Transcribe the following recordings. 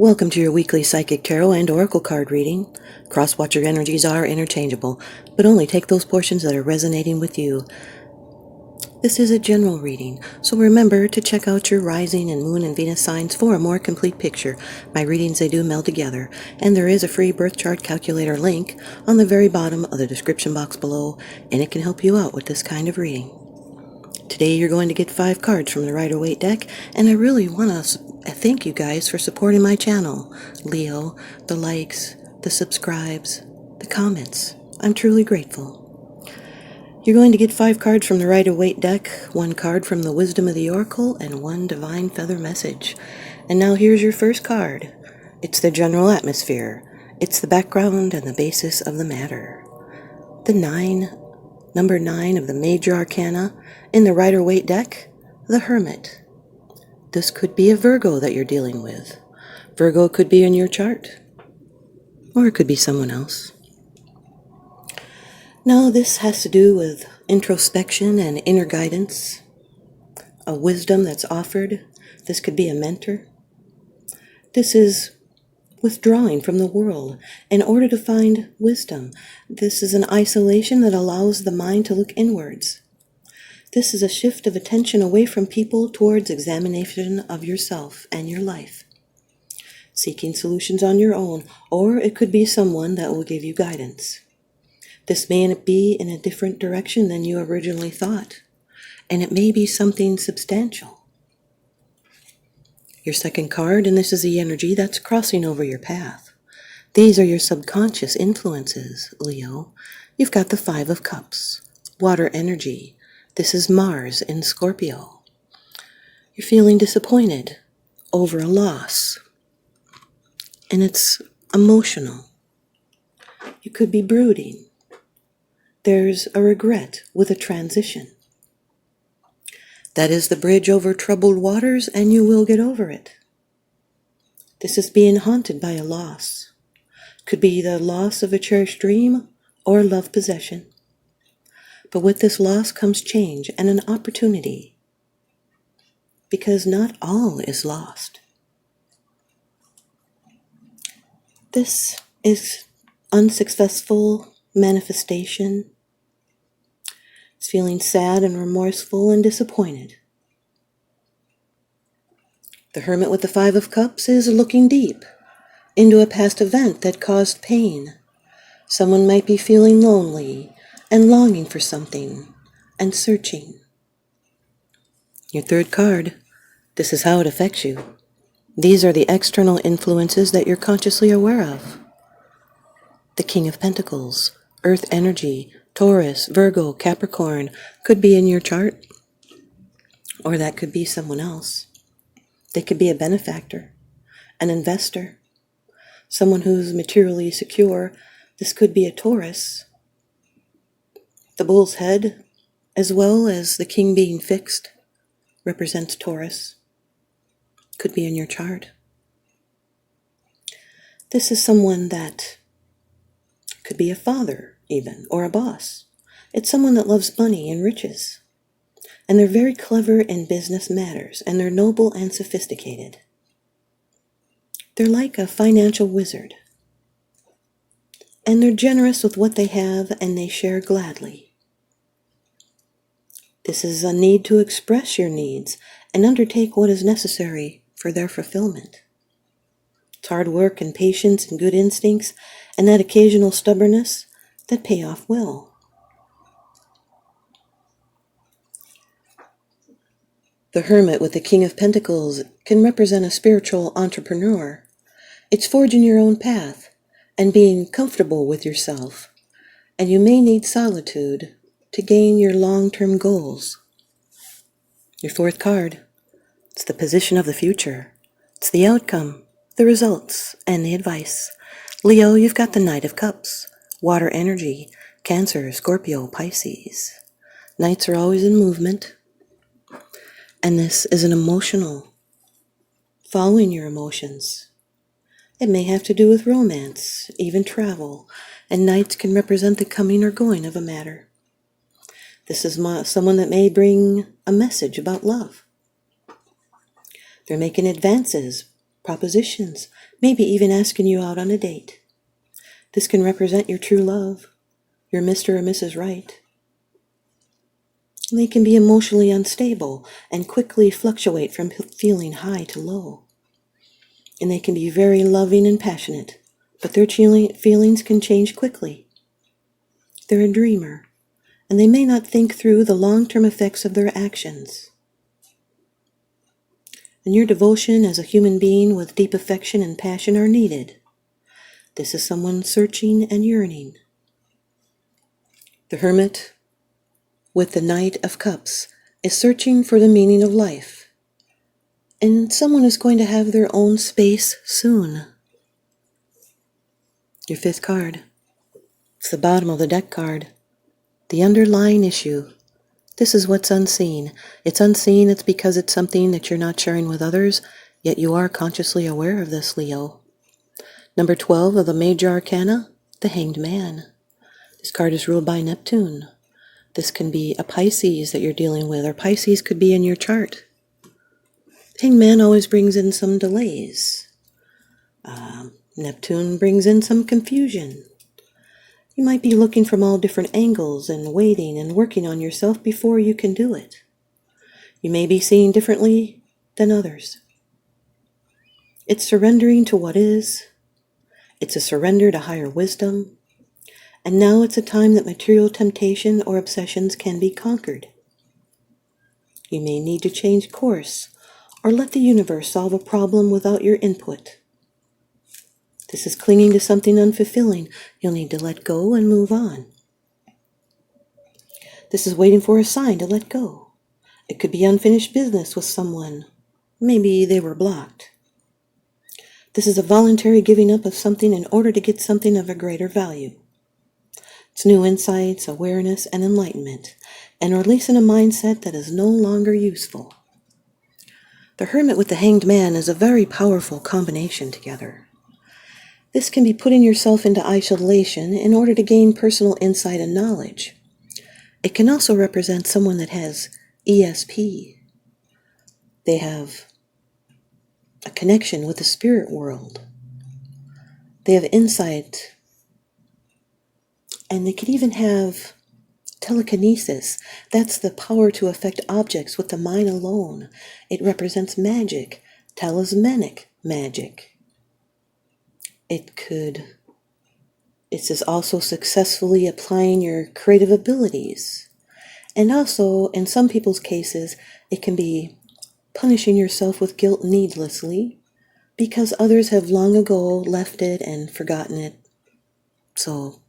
Welcome to your weekly Psychic Tarot and Oracle card reading. Cross-watcher energies are interchangeable, but only take those portions that are resonating with you. This is a general reading, so remember to check out your rising and moon and Venus signs for a more complete picture. My readings, they do meld together, and there is a free birth chart calculator link on the very bottom of the description box below, and it can help you out with this kind of reading. Today you're going to get 5 cards from the Rider-Waite deck, and I really want to thank you guys for supporting my channel. Leo, the likes, the subscribes, the comments. I'm truly grateful. You're going to get 5 cards from the Rider-Waite deck, 1 card from the Wisdom of the Oracle, and 1 Divine Feather message. And now here's your first card. It's the general atmosphere. It's the background and the basis of the matter. Number 9 of the major arcana in the Rider-Waite deck, the Hermit. This could be a Virgo that you're dealing with. Virgo could be in your chart, or it could be someone else. Now this has to do with introspection and inner guidance, a wisdom that's offered. This could be a mentor. This is withdrawing from the world in order to find wisdom. This is an isolation that allows the mind to look inwards. This is a shift of attention away from people towards examination of yourself and your life. Seeking solutions on your own, or it could be someone that will give you guidance. This may be in a different direction than you originally thought, and it may be something substantial. Your second card, and this is the energy that's crossing over your path. These are your subconscious influences, Leo. You've got the 5 of Cups, water energy. This is Mars in Scorpio. You're feeling disappointed over a loss, and it's emotional. You could be brooding. There's a regret with a transition. That is the bridge over troubled waters, and you will get over it. This is being haunted by a loss. Could be the loss of a cherished dream or loved possession. But with this loss comes change and an opportunity, because not all is lost. This is unsuccessful manifestation. It's feeling sad and remorseful and disappointed. The Hermit with the 5 of Cups is looking deep into a past event that caused pain. Someone might be feeling lonely and longing for something and searching. Your third card, this is how it affects you. These are the external influences that you're consciously aware of. The King of Pentacles, Earth energy, Taurus, Virgo, Capricorn could be in your chart, or that could be someone else. They could be a benefactor, an investor, someone who's materially secure. This could be a Taurus. The bull's head, as well as the king being fixed, represents Taurus. Could be in your chart. This is someone that could be a father, even, or a boss. It's someone that loves money and riches. And they're very clever in business matters, and they're noble and sophisticated. They're like a financial wizard. And they're generous with what they have, and they share gladly. This is a need to express your needs and undertake what is necessary for their fulfillment. It's hard work and patience and good instincts and that occasional stubbornness that pay off well. The Hermit with the King of Pentacles can represent a spiritual entrepreneur. It's forging your own path and being comfortable with yourself, and you may need solitude to gain your long-term goals. Your fourth card, it's the position of the future. It's the outcome, the results, and the advice. Leo, you've got the Knight of Cups, water energy, Cancer, Scorpio, Pisces. Knights are always in movement, and this is an emotional, following your emotions. It may have to do with romance, even travel, and Knights can represent the coming or going of a matter. This is someone that may bring a message about love. They're making advances, propositions, maybe even asking you out on a date. This can represent your true love, your Mr. or Mrs. Right. They can be emotionally unstable and quickly fluctuate from feeling high to low. And they can be very loving and passionate, but their feelings can change quickly. They're a dreamer, and they may not think through the long-term effects of their actions. And your devotion as a human being with deep affection and passion are needed. This is someone searching and yearning. The Hermit with the Knight of Cups is searching for the meaning of life. And someone is going to have their own space soon. Your fifth card. It's the bottom of the deck card. The underlying issue. This is what's unseen. It's unseen, it's because it's something that you're not sharing with others, yet you are consciously aware of this, Leo. Number 12 of the Major Arcana, the Hanged Man. This card is ruled by Neptune. This can be a Pisces that you're dealing with, or Pisces could be in your chart. Hanged Man always brings in some delays. Neptune brings in some confusion. You might be looking from all different angles and waiting and working on yourself before you can do it. You may be seeing differently than others. It's surrendering to what is. It's a surrender to higher wisdom. And now it's a time that material temptation or obsessions can be conquered. You may need to change course or let the universe solve a problem without your input. This is clinging to something unfulfilling. You'll need to let go and move on. This is waiting for a sign to let go. It could be unfinished business with someone. Maybe they were blocked. This is a voluntary giving up of something in order to get something of a greater value. It's new insights, awareness, and enlightenment, and releasing a mindset that is no longer useful. The Hermit with the Hanged Man is a very powerful combination together. This can be putting yourself into isolation in order to gain personal insight and knowledge. It can also represent someone that has ESP. They have a connection with the spirit world. They have insight, and they could even have telekinesis. That's the power to affect objects with the mind alone. It represents magic, talismanic magic. It's also successfully applying your creative abilities. And also, in some people's cases, it can be punishing yourself with guilt needlessly because others have long ago left it and forgotten it. So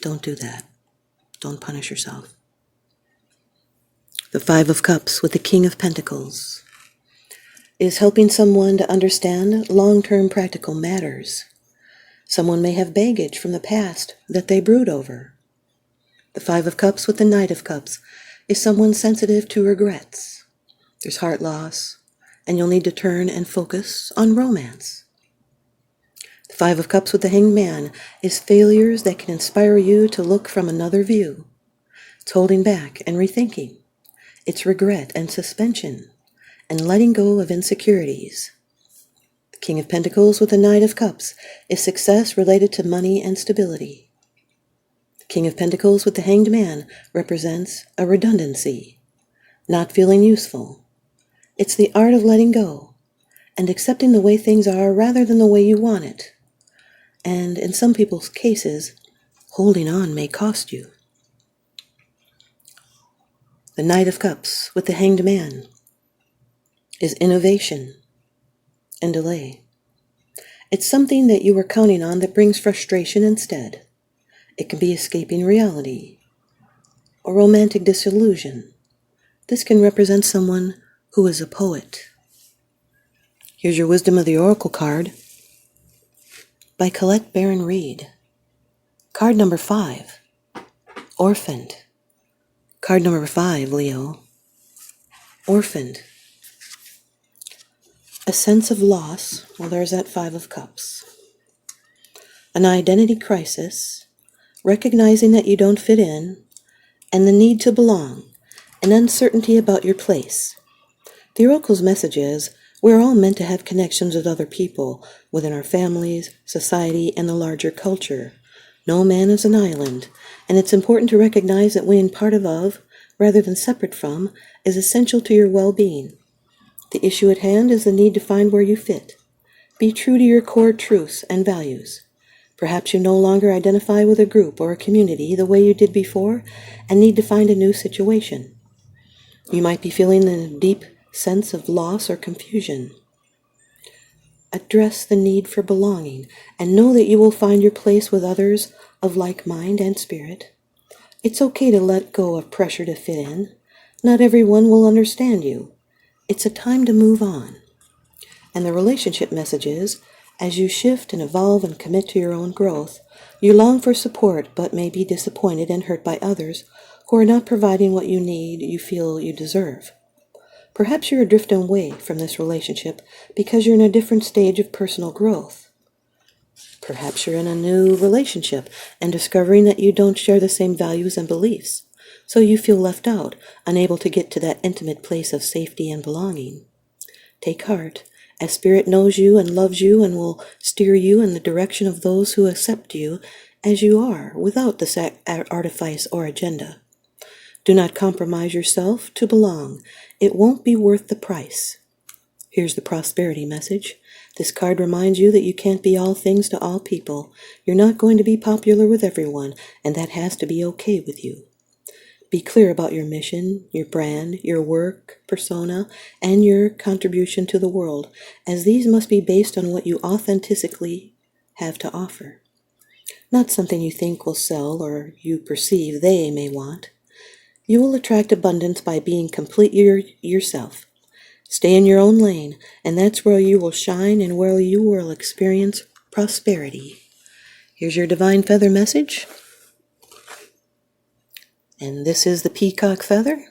don't do that. Don't punish yourself. The Five of Cups with the King of Pentacles is helping someone to understand long-term practical matters. Someone may have baggage from the past that they brood over. The Five of Cups with the Knight of Cups is someone sensitive to regrets. There's heart loss, and you'll need to turn and focus on romance. The Five of Cups with the Hanged Man is failures that can inspire you to look from another view. It's holding back and rethinking. It's regret and suspension, and letting go of insecurities. The King of Pentacles with the Knight of Cups is success related to money and stability. The King of Pentacles with the Hanged Man represents a redundancy, not feeling useful. It's the art of letting go and accepting the way things are rather than the way you want it. And in some people's cases, holding on may cost you. The Knight of Cups with the Hanged Man is innovation and delay. It's something that you were counting on that brings frustration instead. It can be escaping reality or romantic disillusion. This can represent someone who is a poet. Here's your Wisdom of the Oracle card by Colette Baron Reed. Card number 5, Orphaned. Card number 5, Leo, Orphaned. A sense of loss, well, there's that Five of Cups. An identity crisis, recognizing that you don't fit in, and the need to belong, and uncertainty about your place. The Oracle's message is, We're all meant to have connections with other people, within our families, society, and the larger culture. No man is an island, and it's important to recognize that being part of, rather than separate from, is essential to your well-being. The issue at hand is the need to find where you fit. Be true to your core truths and values. Perhaps you no longer identify with a group or a community the way you did before and need to find a new situation. You might be feeling a deep sense of loss or confusion. Address the need for belonging and know that you will find your place with others of like mind and spirit. It's okay to let go of pressure to fit in. Not everyone will understand you. It's a time to move on. And the relationship message is, as you shift and evolve and commit to your own growth, you long for support but may be disappointed and hurt by others who are not providing what you feel you deserve. Perhaps you're drifting away from this relationship because you're in a different stage of personal growth. Perhaps you're in a new relationship and discovering that you don't share the same values and beliefs, so you feel left out, unable to get to that intimate place of safety and belonging. Take heart, as Spirit knows you and loves you and will steer you in the direction of those who accept you as you are, without this artifice or agenda. Do not compromise yourself to belong. It won't be worth the price. Here's the prosperity message. This card reminds you that you can't be all things to all people. You're not going to be popular with everyone, and that has to be okay with you. Be clear about your mission, your brand, your work, persona, and your contribution to the world, as these must be based on what you authentically have to offer. Not something you think will sell or you perceive they may want. You will attract abundance by being completely yourself. Stay in your own lane, and that's where you will shine and where you will experience prosperity. Here's your divine feather message. And this is the peacock feather.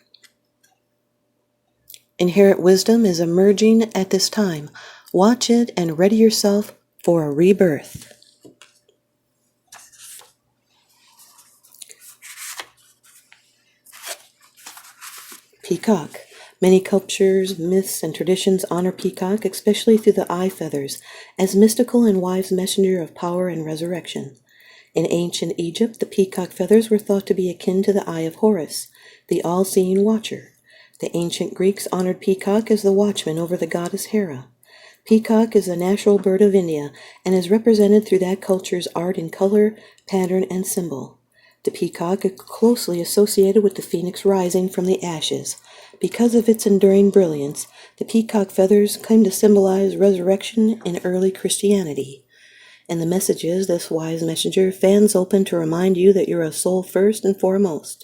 Inherent wisdom is emerging at this time. Watch it and ready yourself for a rebirth. Peacock. Many cultures, myths, and traditions honor peacock, especially through the eye feathers, as mystical and wise messenger of power and resurrection. In ancient Egypt, the peacock feathers were thought to be akin to the eye of Horus, the all-seeing watcher. The ancient Greeks honored peacock as the watchman over the goddess Hera. Peacock is a national bird of India and is represented through that culture's art in color, pattern, and symbol. The peacock is closely associated with the phoenix rising from the ashes. Because of its enduring brilliance, the peacock feathers claim to symbolize resurrection in early Christianity. And the messages this wise messenger fans open to remind you that you're a soul first and foremost.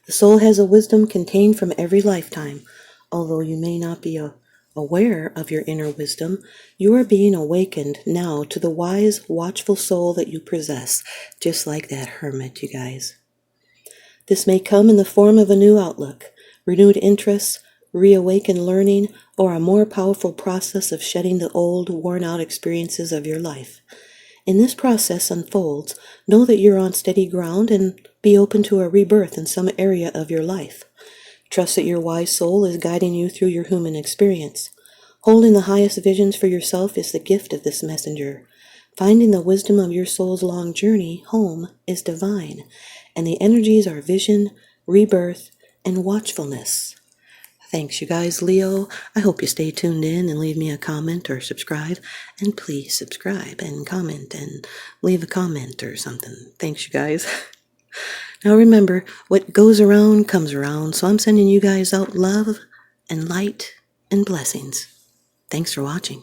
The soul has a wisdom contained from every lifetime. Although you may not be aware of your inner wisdom, you are being awakened now to the wise, watchful soul that you possess, just like that hermit, you guys. This may come in the form of a new outlook, renewed interests, reawakened learning, or a more powerful process of shedding the old, worn-out experiences of your life. In this process unfolds, know that you're on steady ground and be open to a rebirth in some area of your life. Trust that your wise soul is guiding you through your human experience. Holding the highest visions for yourself is the gift of this messenger. Finding the wisdom of your soul's long journey home is divine, and the energies are vision, rebirth, and watchfulness. Thanks, you guys, Leo. I hope you stay tuned in and leave me a comment or subscribe. And please subscribe and comment and leave a comment or something. Thanks, you guys. Now remember, what goes around comes around, so I'm sending you guys out love and light and blessings. Thanks for watching.